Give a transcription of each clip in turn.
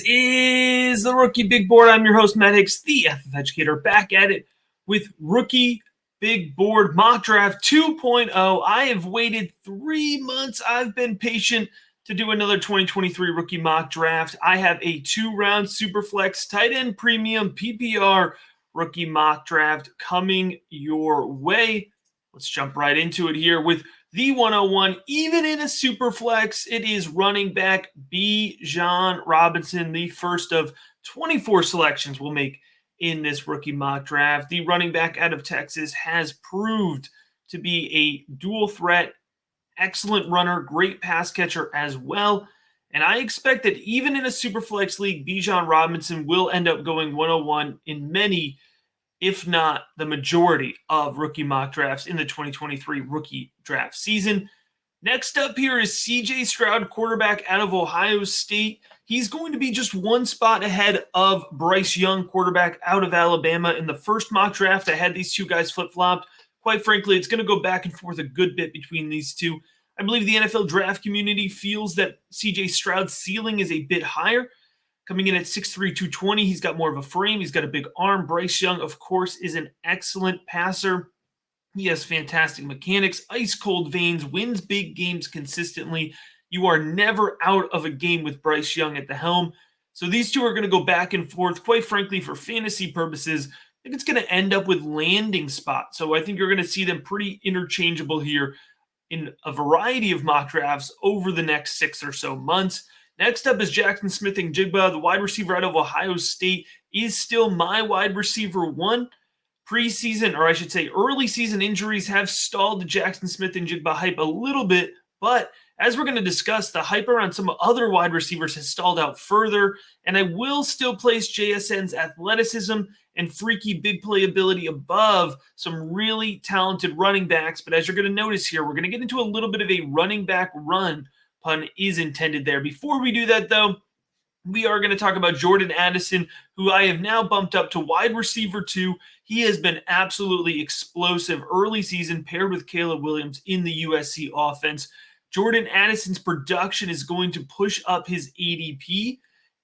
is the Rookie Big Board. I'm your host, Matt Hicks, the Athlete Educator, back at it with Rookie Big Board Mock Draft 2.0. I have waited 3 months. I've been patient to do another 2023 Rookie Mock Draft. I have a 2-round Superflex tight end premium PPR Rookie Mock Draft coming your way. Let's jump right into it here with the 101. Even in a Superflex, it is running back Bijan Robinson, the first of 24 selections we'll make in this Rookie Mock Draft. The running back out of Texas has proved to be a dual threat, excellent runner, great pass catcher as well. And I expect that even in a Superflex league, Bijan Robinson will end up going 101 in many, if not the majority, of rookie mock drafts in the 2023 rookie draft season. Next up here is CJ Stroud, quarterback out of Ohio State. He's going to be just one spot ahead of Bryce Young, quarterback out of Alabama. In the first mock draft, I had these two guys flip-flopped. Quite frankly, it's going to go back and forth a good bit between these two. I believe the NFL draft community feels that CJ Stroud's ceiling is a bit higher. Coming in at 6'3", 220, he's got more of a frame. He's got a big arm. Bryce Young, of course, is an excellent passer. He has fantastic mechanics, ice-cold veins, wins big games consistently. You are never out of a game with Bryce Young at the helm. So these two are going to go back and forth. Quite frankly, for fantasy purposes, I think it's going to end up with landing spots. So I think you're going to see them pretty interchangeable here in a variety of mock drafts over the next 6 or so months. Next up is Jackson Smith-Njigba, the wide receiver out of Ohio State, is still my wide receiver one. Preseason, or I should say early season injuries have stalled the Jackson Smith-Njigba hype a little bit, but as we're going to discuss, the hype around some other wide receivers has stalled out further, and I will still place JSN's athleticism and freaky big play ability above some really talented running backs. But as you're going to notice here, we're going to get into a little bit of a running back run. Pun is intended there. Before we do that, though, we are going to talk about Jordan Addison, who I have now bumped up to wide receiver 2. He has been absolutely explosive early season paired with Caleb Williams in the USC offense. Jordan Addison's production is going to push up his ADP.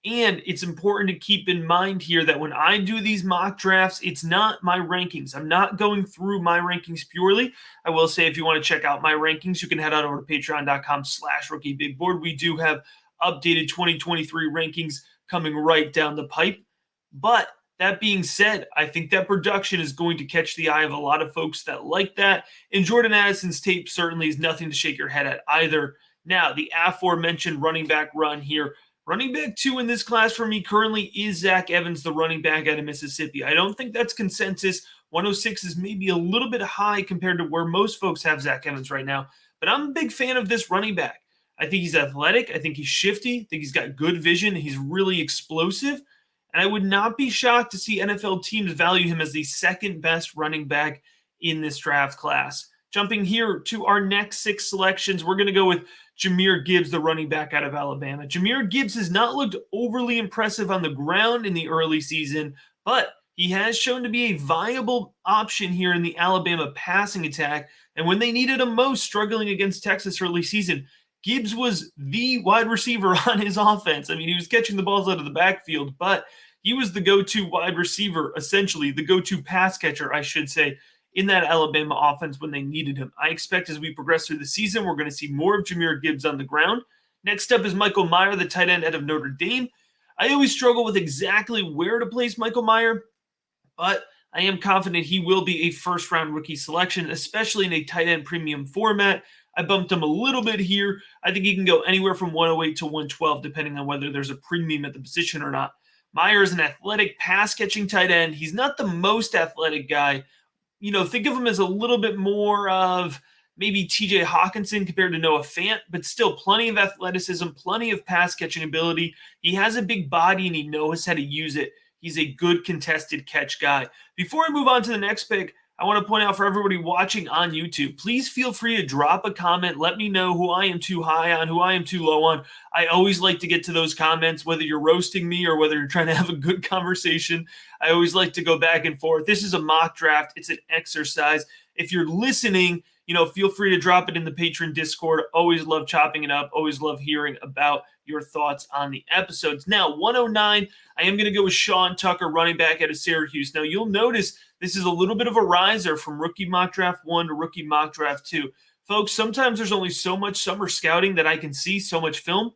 And it's important to keep in mind here that when I do these mock drafts, it's not my rankings. I'm not going through my rankings purely. I will say if you want to check out my rankings, you can head on over to patreon.com/rookiebigboard. We do have updated 2023 rankings coming right down the pipe. But that being said, I think that production is going to catch the eye of a lot of folks that like that. And Jordan Addison's tape certainly is nothing to shake your head at either. Now, the aforementioned running back run here. Running back 2 in this class for me currently is Zach Evans, the running back out of Mississippi. I don't think that's consensus. 106 is maybe a little bit high compared to where most folks have Zach Evans right now. But I'm a big fan of this running back. I think he's athletic. I think he's shifty. I think he's got good vision. He's really explosive. And I would not be shocked to see NFL teams value him as the second best running back in this draft class. Jumping here to our next 6 selections, we're going to go with Jahmyr Gibbs, the running back out of Alabama. Jahmyr Gibbs has not looked overly impressive on the ground in the early season, but he has shown to be a viable option here in the Alabama passing attack. And when they needed him most, struggling against Texas early season, Gibbs was the wide receiver on his offense. I mean, he was catching the balls out of the backfield, but he was the go-to wide receiver, essentially the go-to pass catcher, I should say, in that Alabama offense when they needed him. I expect as we progress through the season, we're going to see more of Jahmyr Gibbs on the ground. Next up is Michael Mayer, the tight end out of Notre Dame. I always struggle with exactly where to place Michael Mayer, but I am confident he will be a first-round rookie selection, especially in a tight end premium format. I bumped him a little bit here. I think he can go anywhere from 108 to 112, depending on whether there's a premium at the position or not. Mayer is an athletic pass-catching tight end. He's not the most athletic guy. You know, think of him as a little bit more of maybe TJ Hawkinson compared to Noah Fant, but still plenty of athleticism, plenty of pass-catching ability. He has a big body, and he knows how to use it. He's a good contested catch guy. Before I move on to the next pick, I want to point out for everybody watching on YouTube, please feel free to drop a comment. Let me know who I am too high on, who I am too low on. I always like to get to those comments, whether you're roasting me or whether you're trying to have a good conversation. I always like to go back and forth. This is a mock draft. It's an exercise. If you're listening, feel free to drop it in the Patreon Discord. Always love chopping it up. Always love hearing about your thoughts on the episodes. Now, 109, I am going to go with Sean Tucker, running back out of Syracuse. Now, you'll notice this is a little bit of a riser from rookie mock draft 1 to rookie mock draft 2. Folks, sometimes there's only so much summer scouting that I can see, so much film.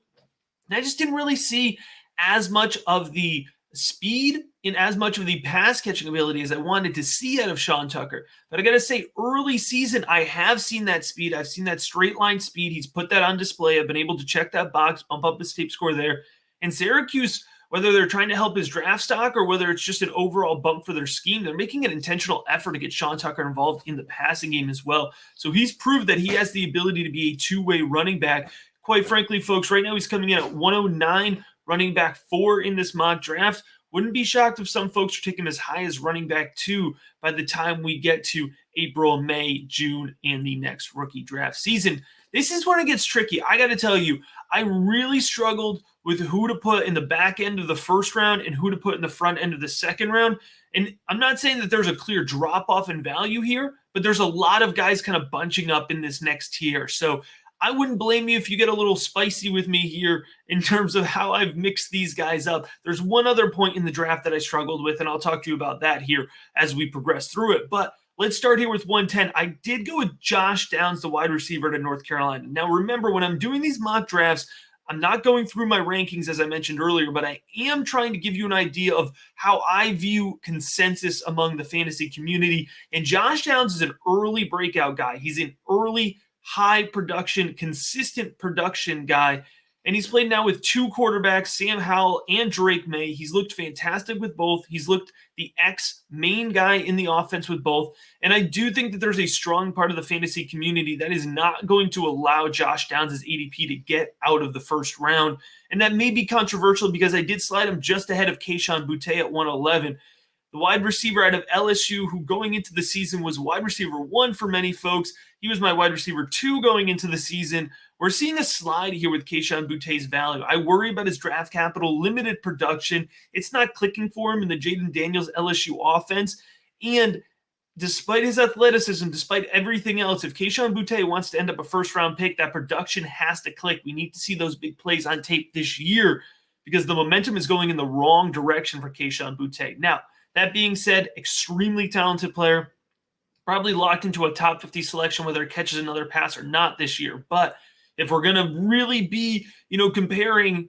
And I just didn't really see as much of the speed and as much of the pass catching ability as I wanted to see out of Sean Tucker. But I got to say, early season, I have seen that speed. I've seen that straight line speed. He's put that on display. I've been able to check that box, bump up his tape score there. And Syracuse, whether they're trying to help his draft stock or whether it's just an overall bump for their scheme, they're making an intentional effort to get Sean Tucker involved in the passing game as well. So he's proved that he has the ability to be a two-way running back. Quite frankly, folks, right now he's coming in at 109, running back 4 in this mock draft. Wouldn't be shocked if some folks are taking as high as running back 2 by the time we get to April, May, June, and the next rookie draft season. This is when it gets tricky. I got to tell you, I really struggled with who to put in the back end of the first round and who to put in the front end of the second round. And I'm not saying that there's a clear drop-off in value here, but there's a lot of guys kind of bunching up in this next tier. So I wouldn't blame you if you get a little spicy with me here in terms of how I've mixed these guys up. There's one other point in the draft that I struggled with, and I'll talk to you about that here as we progress through it. But let's start here with 110. I did go with Josh Downs, the wide receiver to North Carolina. Now, remember, when I'm doing these mock drafts, I'm not going through my rankings as I mentioned earlier, but I am trying to give you an idea of how I view consensus among the fantasy community. And Josh Downs is an early breakout guy. He's an early high production, consistent production guy. And he's played now with 2 quarterbacks, Sam Howell and Drake May. He's looked fantastic with both. He's looked the main guy in the offense with both. And I do think that there's a strong part of the fantasy community that is not going to allow Josh Downs' ADP to get out of the first round. And that may be controversial because I did slide him just ahead of Kayshon Boutte at 111. The wide receiver out of LSU, who going into the season was wide receiver 1 for many folks. He was my wide receiver 2 going into the season. We're seeing a slide here with Kayshon Boutte's value. I worry about his draft capital, limited production. It's not clicking for him in the Jaden Daniels LSU offense. And despite his athleticism, despite everything else, if Kayshon Boutte wants to end up a first-round pick, that production has to click. We need to see those big plays on tape this year because the momentum is going in the wrong direction for Kayshon Boutte. Now, that being said, extremely talented player, probably locked into a top 50 selection whether he catches another pass or not this year. But if we're going to really be, comparing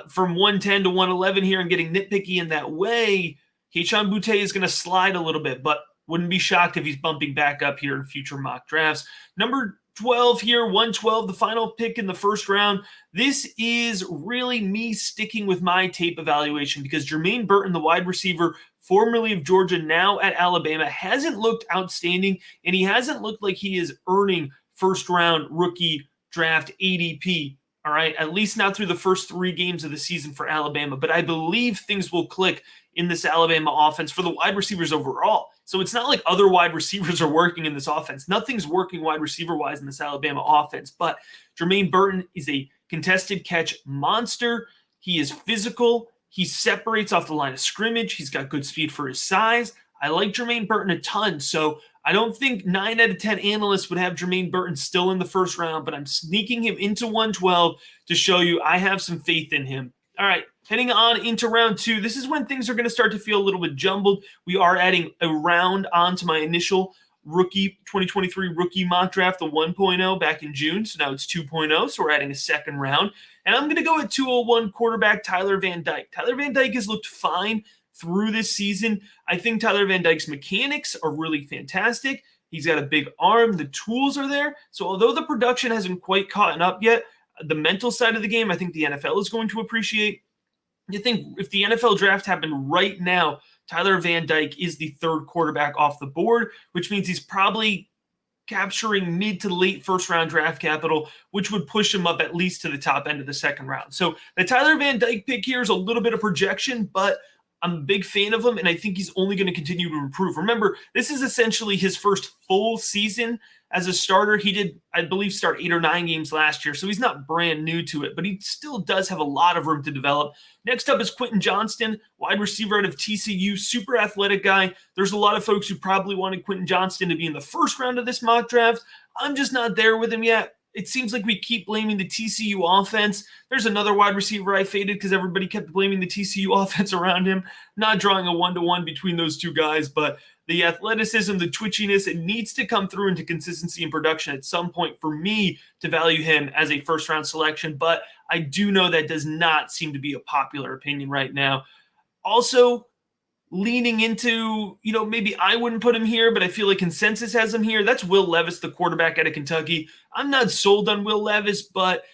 from 110 to 111 here and getting nitpicky in that way, Kayshon Boutte is going to slide a little bit, but wouldn't be shocked if he's bumping back up here in future mock drafts. Number 12 here, 112, the final pick in the first round. This is really me sticking with my tape evaluation because Jermaine Burton, the wide receiver, formerly of Georgia, now at Alabama, hasn't looked outstanding, and he hasn't looked like he is earning first-round rookie draft ADP, all right? At least not through the first 3 games of the season for Alabama, but I believe things will click in this Alabama offense for the wide receivers overall. So it's not like other wide receivers are working in this offense. Nothing's working wide receiver-wise in this Alabama offense, but Jermaine Burton is a contested catch monster. He is physical. He separates off the line of scrimmage. He's got good speed for his size. I like Jermaine Burton a ton, so I don't think 9 out of 10 analysts would have Jermaine Burton still in the first round, but I'm sneaking him into 112 to show you I have some faith in him. All right, heading on into round 2. This is when things are going to start to feel a little bit jumbled. We are adding a round onto my initial 2023 rookie mock draft, the 1.0 back in June. So now it's 2.0, so we're adding a second round. And I'm going to go at 201 quarterback Tyler Van Dyke. Tyler Van Dyke has looked fine through this season. I think Tyler Van Dyke's mechanics are really fantastic. He's got a big arm. The tools are there. So although the production hasn't quite caught up yet, the mental side of the game, I think the NFL is going to appreciate. You think if the NFL draft happened right now, Tyler Van Dyke is the 3rd quarterback off the board, which means he's probably capturing mid to late first-round draft capital, which would push him up at least to the top end of the second round. So the Tyler Van Dyke pick here is a little bit of projection, but I'm a big fan of him, and I think he's only going to continue to improve. Remember, this is essentially his first full season as a starter. He did, I believe, start 8 or 9 games last year, so he's not brand new to it, but he still does have a lot of room to develop. Next up is Quentin Johnston, wide receiver out of TCU, super athletic guy. There's a lot of folks who probably wanted Quentin Johnston to be in the first round of this mock draft. I'm just not there with him yet. it seems like we keep blaming the TCU offense. There's another wide receiver I faded because everybody kept blaming the TCU offense around him. Not drawing a one-to-one between those two guys, but the athleticism, the twitchiness, it needs to come through into consistency and production at some point for me to value him as a first-round selection. But I do know that does not seem to be a popular opinion right now. Also, leaning into, maybe I wouldn't put him here, but I feel like consensus has him here. That's Will Levis, the quarterback out of Kentucky. I'm not sold on Will Levis, but,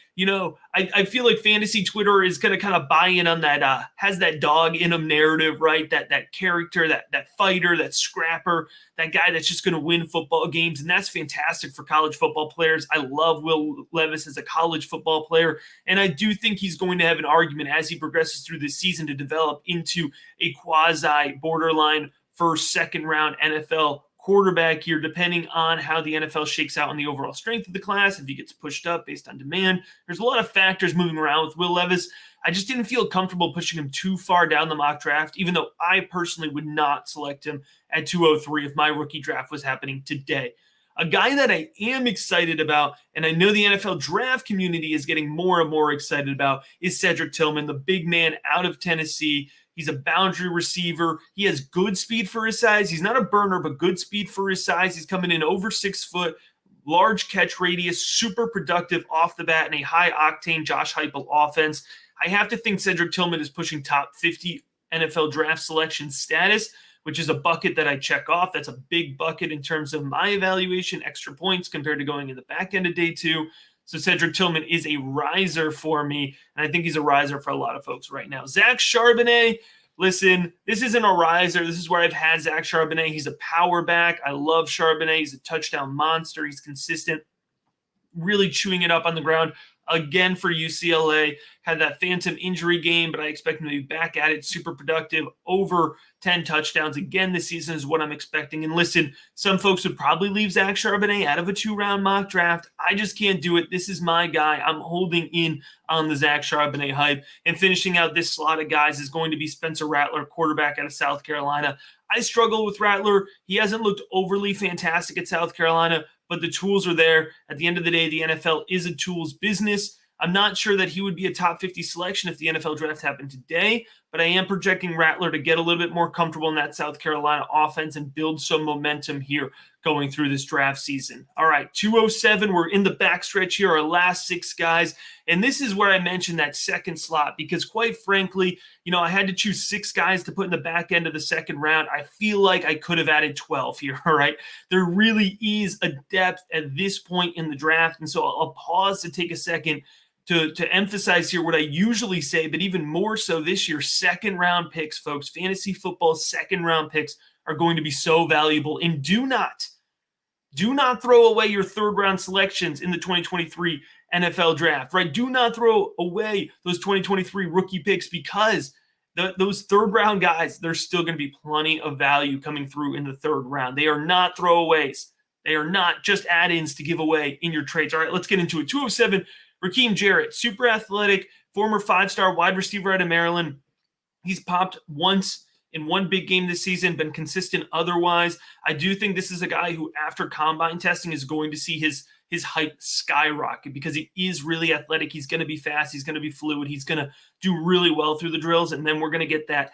I feel like fantasy Twitter is going to kind of buy in on that, has that dog in him narrative, right? That character, that fighter, that scrapper, that guy that's just going to win football games. And that's fantastic for college football players. I love Will Levis as a college football player. And I do think he's going to have an argument as he progresses through this season to develop into a quasi borderline first, second round NFL quarterback here, depending on how the NFL shakes out on the overall strength of the class, if he gets pushed up based on demand. There's a lot of factors moving around with Will Levis. I just didn't feel comfortable pushing him too far down the mock draft, even though I personally would not select him at 203 if my rookie draft was happening today. A guy that I am excited about, and I know the NFL draft community is getting more and more excited about, is Cedric Tillman, the big man out of Tennessee. He's a boundary receiver. He has good speed for his size. He's not a burner, but good speed for his size. He's coming in over 6 foot, large catch radius, super productive off the bat, and a high-octane Josh Heupel offense. I have to think Cedric Tillman is pushing top 50 NFL draft selection status, which is a bucket that I check off. That's a big bucket in terms of my evaluation, extra points compared to going in the back end of day 2. So Cedric Tillman is a riser for me, and I think he's a riser for a lot of folks right now. Zach Charbonnet, listen, this isn't a riser. This is where I've had Zach Charbonnet. He's a power back. I love Charbonnet. He's a touchdown monster. He's consistent, really chewing it up on the ground. Again, for UCLA, had that phantom injury game, but I expect him to be back at it, super productive, over 10 touchdowns again this season is what I'm expecting. And listen, some folks would probably leave Zach Charbonnet out of a 2-round mock draft. I just can't do it. This is my guy. I'm holding in on the Zach Charbonnet hype. And finishing out this slot of guys is going to be Spencer Rattler, quarterback out of South Carolina. I struggle with Rattler. He hasn't looked overly fantastic at South Carolina, but the tools are there. At the end of the day, the NFL is a tools business. I'm not sure that he would be a top 50 selection if the NFL draft happened today, but I am projecting Rattler to get a little bit more comfortable in that South Carolina offense and build some momentum here going through this draft season. All right, 207, we're in the backstretch here, our last 6 guys, and this is where I mentioned that second slot because quite frankly, I had to choose 6 guys to put in the back end of the second round. I feel like I could have added 12 here, all right? There really is a depth at this point in the draft, and so I'll pause to take a second to emphasize here what I usually say, but even more so this year, second-round picks, folks, fantasy football second-round picks are going to be so valuable. And do not throw away your third-round selections in the 2023 NFL draft, right? Do not throw away those 2023 rookie picks because those third-round guys, there's still going to be plenty of value coming through in the third round. They are not throwaways. They are not just add-ins to give away in your trades. All right, let's get into it. 207, Raheem Jarrett, super athletic, former 5-star wide receiver out of Maryland. He's popped once in one big game this season, been consistent otherwise. I do think this is a guy who, after combine testing, is going to see his height skyrocket because he is really athletic. He's going to be fast. He's going to be fluid. He's going to do really well through the drills. And then we're going to get that,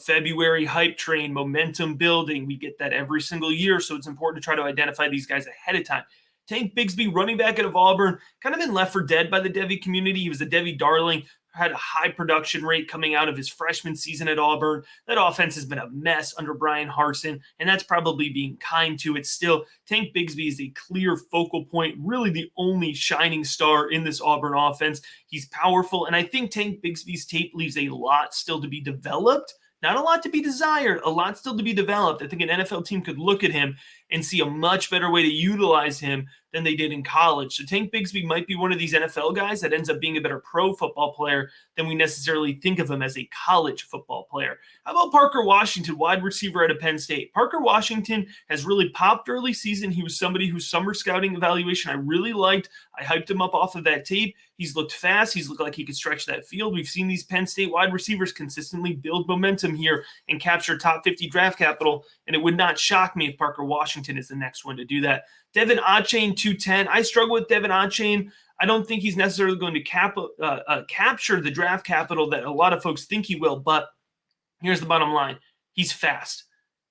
February hype train, momentum building. We get that every single year. So it's important to try to identify these guys ahead of time. Tank Bigsby, running back out of Auburn, kind of been left for dead by the Devy community. He was a Devy darling, had a high production rate coming out of his freshman season at Auburn. That offense has been a mess under Brian Harsin, and that's probably being kind to it. Still, Tank Bigsby is a clear focal point, really the only shining star in this Auburn offense. He's powerful, and I think Tank Bigsby's tape leaves a lot still to be developed. Not a lot to be desired, a lot still to be developed. I think an NFL team could look at him and see a much better way to utilize him than they did in college. So Tank Bigsby might be one of these NFL guys that ends up being a better pro football player than we necessarily think of him as a college football player. How about Parker Washington, wide receiver out of Penn State? Parker Washington has really popped early season. He was somebody whose summer scouting evaluation I really liked. I hyped him up off of that tape. He's looked fast. He's looked like he could stretch that field. We've seen these Penn State wide receivers consistently build momentum here and capture top 50 draft capital, and it would not shock me if Parker Washington Washington is the next one to do that. Devin Achane, 210. I struggle with Devin Achane. I don't think he's necessarily going to capture the draft capital that a lot of folks think he will, but here's the bottom line. He's fast.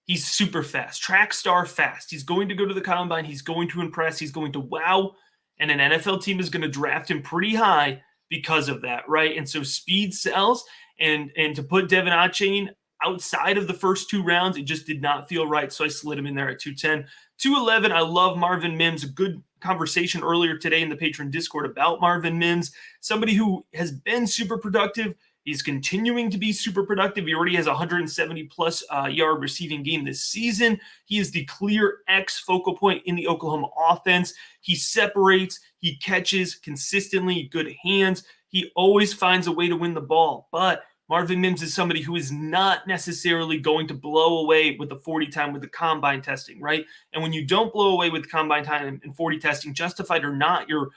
He's super fast. Track star fast. He's going to go to the combine. He's going to impress. He's going to wow. And an NFL team is going to draft him pretty high because of that, right? And so speed sells. And to put Devin Achane outside of the first 2 rounds, it just did not feel right. So I slid him in there at 210. 211, I love Marvin Mims. A good conversation earlier today in the Patreon Discord about Marvin Mims. Somebody who has been super productive. He's continuing to be super productive. He already has 170-plus yard receiving game this season. He is the clear X focal point in the Oklahoma offense. He separates. He catches consistently, good hands. He always finds a way to win the ball. But Marvin Mims is somebody who is not necessarily going to blow away with the 40 time with the combine testing, right? And when you don't blow away with combine time and 40 testing, justified or not, your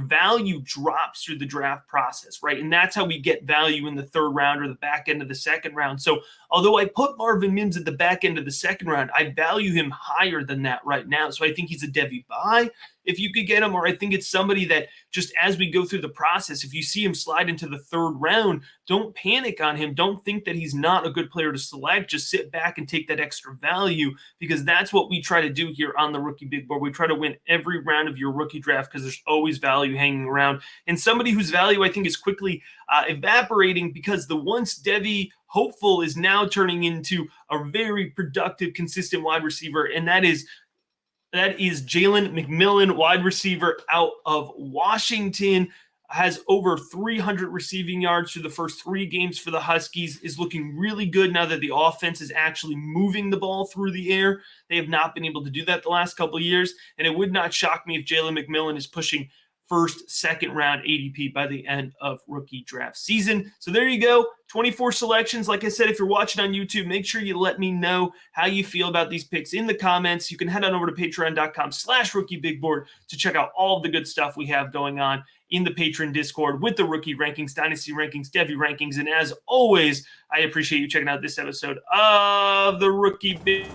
value drops through the draft process, right? And that's how we get value in the 3rd round or the back end of the 2nd round. So although I put Marvin Mims at the back end of the 2nd round, I value him higher than that right now. So I think he's a Devy buy if you could get him, or I think it's somebody that just as we go through the process, if you see him slide into the 3rd round, don't panic on him. Don't think that he's not a good player to select. Just sit back and take that extra value, because that's what we try to do here on the Rookie Big Board. We try to win every round of your rookie draft because there's always value hanging around. And somebody whose value I think is quickly evaporating because the once Devy hopeful is now turning into a very productive, consistent wide receiver, and that is Jalen McMillan, wide receiver out of Washington. Has over 300 receiving yards through the first 3 games for the Huskies, is looking really good now that the offense is actually moving the ball through the air. They have not been able to do that the last couple of years, and it would not shock me if Jalen McMillan is pushing 1st, 2nd round ADP by the end of rookie draft season. So there you go. 24 selections. Like I said, if you're watching on YouTube, make sure you let me know how you feel about these picks in the comments. You can head on over to patreon.com/rookiebigboard to check out all of the good stuff we have going on in the Patreon Discord with the rookie rankings, dynasty rankings, Devy rankings. And as always, I appreciate you checking out this episode of the Rookie Big